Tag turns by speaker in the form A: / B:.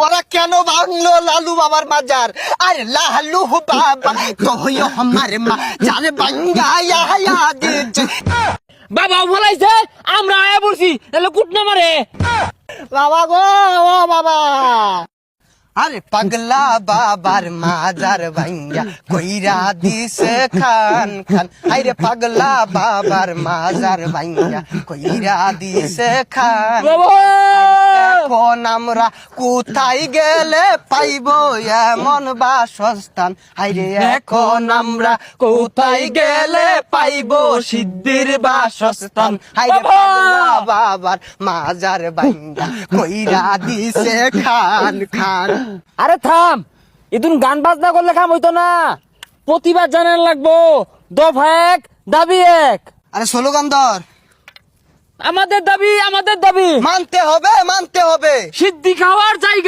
A: ওরা কেন ভাঙলো লালু বাবার মাজার? আরে লালু বাবা কহিও আমার মাজার ভাঙ্গাইয়া দিয়েছে।
B: বাবা ফলাইছে, আমরা আয়া পড়ছি, এলে কুটনা মারে।
A: বাবা গো, ও বাবা। আরে পাগলা বাবার মাজার ভাঙ্গা কইরা দিছে খান খান। আরে পাগলা বাবার মাজার ভাঙ্গা কইরা দিছে খান। এখন আমরা কোথায় গেলে পাইবো এমন বাসস্থান? আরে এখন আমরা কোথায় গেলে পাইবো সিদ্ধির বাসস্থান? আরে পাগলা বাবার মাজার ভাঙ্গা কইরা দিছে খান খান।
B: আরে থাম, ইদুন গান বাজনা করলে কাম হইতো না, প্রতিবাদ জানান লাগবো। দফা এক, দাবি এক।
A: আরে স্লোগান ধর।
B: আমাদের দাবি, আমাদের দাবি।
A: মানতে হবে, মানতে হবে।
B: সিদ্ধি খাওয়ার জায়গা